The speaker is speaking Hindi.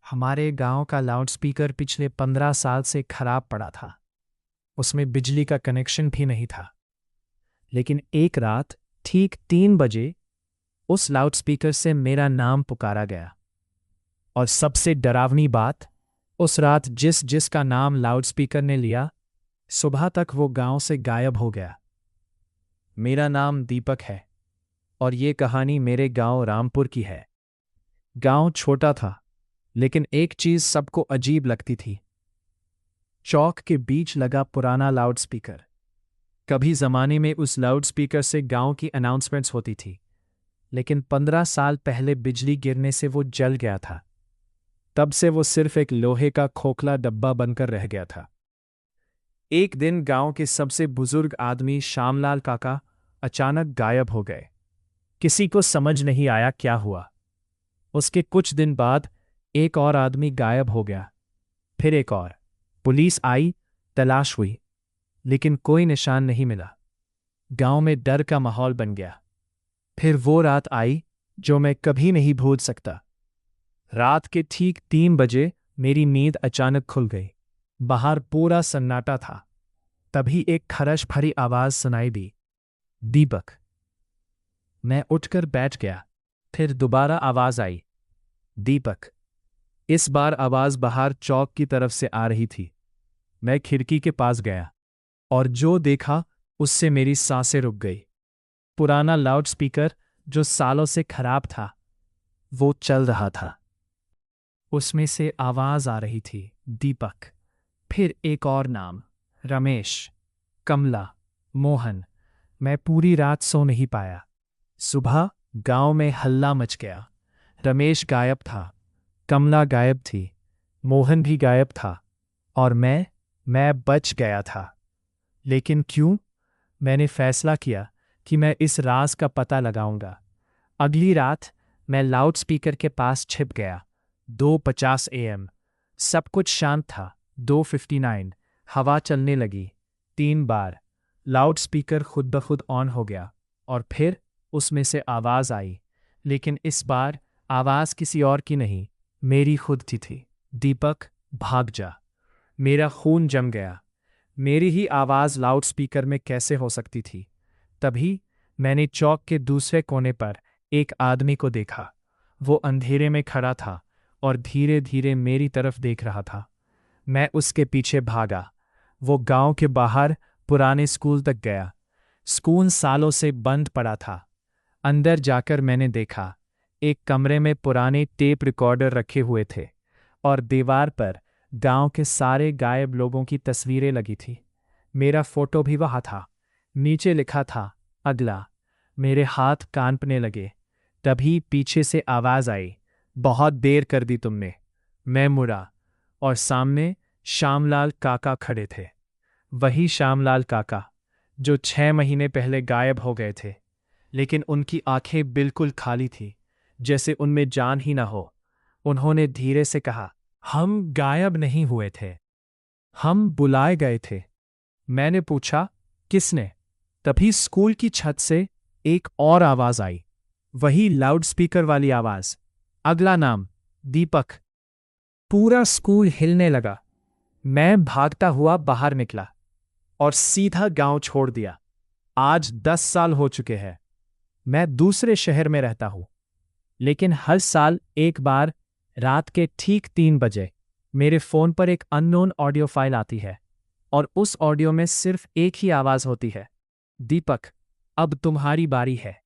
हमारे गांव का लाउडस्पीकर पिछले 15 साल से खराब पड़ा था। उसमें बिजली का कनेक्शन भी नहीं था। लेकिन एक रात ठीक 3 बजे उस लाउडस्पीकर से मेरा नाम पुकारा गया। और सबसे डरावनी बात, उस रात जिस जिसका नाम लाउडस्पीकर ने लिया, सुबह तक वो गांव से गायब हो गया। मेरा नाम दीपक है और ये कहानी मेरे गांव रामपुर की है। गांव छोटा था, लेकिन एक चीज सबको अजीब लगती थी। चौक के बीच लगा पुराना लाउडस्पीकर। कभी जमाने में उस लाउडस्पीकर से गांव की अनाउंसमेंट्स होती थी, लेकिन 15 साल पहले बिजली गिरने से वो जल गया था। तब से वो सिर्फ एक लोहे का खोखला डब्बा बनकर रह गया था। एक दिन गांव के सबसे बुजुर्ग आदमी श्यामलाल काका अचानक गायब हो गए। किसी को समझ नहीं आया क्या हुआ। उसके कुछ दिन बाद एक और आदमी गायब हो गया, फिर एक और। पुलिस आई, तलाश हुई, लेकिन कोई निशान नहीं मिला। गांव में डर का माहौल बन गया। फिर वो रात आई जो मैं कभी नहीं भूल सकता। रात के ठीक 3 बजे मेरी नींद अचानक खुल गई। बाहर पूरा सन्नाटा था। तभी एक खरश भरी आवाज सुनाई दी, दीपक। मैं उठकर बैठ गया। फिर दोबारा आवाज आई, दीपक। इस बार आवाज बाहर चौक की तरफ से आ रही थी। मैं खिड़की के पास गया और जो देखा उससे मेरी सांसें रुक गई। पुराना लाउडस्पीकर जो सालों से खराब था, वो चल रहा था। उसमें से आवाज आ रही थी, दीपक। फिर एक और नाम, रमेश, कमला, मोहन। मैं पूरी रात सो नहीं पाया। सुबह गांव में हल्ला मच गया। रमेश गायब था, कमला गायब थी, मोहन भी गायब था, और मैं बच गया था। लेकिन क्यों? मैंने फैसला किया कि मैं इस राज का पता लगाऊंगा। अगली रात मैं लाउडस्पीकर के पास छिप गया। 2:50 AM। सब कुछ शांत था। 2:59 हवा चलने लगी। 3 बार लाउडस्पीकर खुद ब खुद ऑन हो गया और फिर उसमें से आवाज आई। लेकिन इस बार आवाज किसी और की नहीं, मेरी खुद की थी। दीपक, भाग जा। मेरा खून जम गया। मेरी ही आवाज लाउडस्पीकर में कैसे हो सकती थी? तभी मैंने चौक के दूसरे कोने पर एक आदमी को देखा। वो अंधेरे में खड़ा था और धीरे धीरे मेरी तरफ देख रहा था। मैं उसके पीछे भागा। वो गांव के बाहर पुराने स्कूल तक गया। स्कूल सालों से बंद पड़ा था। अंदर जाकर मैंने देखा, एक कमरे में पुराने टेप रिकॉर्डर रखे हुए थे और दीवार पर गांव के सारे गायब लोगों की तस्वीरें लगी थी। मेरा फोटो भी वहाँ था। नीचे लिखा था, अगला। मेरे हाथ कांपने लगे। तभी पीछे से आवाज आई, बहुत देर कर दी तुमने। मैं मुड़ा और सामने श्यामलाल काका खड़े थे। वही श्यामलाल काका जो 6 महीने पहले गायब हो गए थे, लेकिन उनकी आंखें बिल्कुल खाली थी, जैसे उनमें जान ही ना हो। उन्होंने धीरे से कहा, हम गायब नहीं हुए थे, हम बुलाए गए थे। मैंने पूछा, किसने? तभी स्कूल की छत से एक और आवाज आई, वही लाउडस्पीकर वाली आवाज, अगला नाम, दीपक। पूरा स्कूल हिलने लगा। मैं भागता हुआ बाहर निकला और सीधा गांव छोड़ दिया। आज 10 साल हो चुके हैं। मैं दूसरे शहर में रहता हूं, लेकिन हर साल एक बार रात के ठीक 3 बजे मेरे फोन पर एक अननोन ऑडियो फाइल आती है और उस ऑडियो में सिर्फ एक ही आवाज होती है, दीपक, अब तुम्हारी बारी है।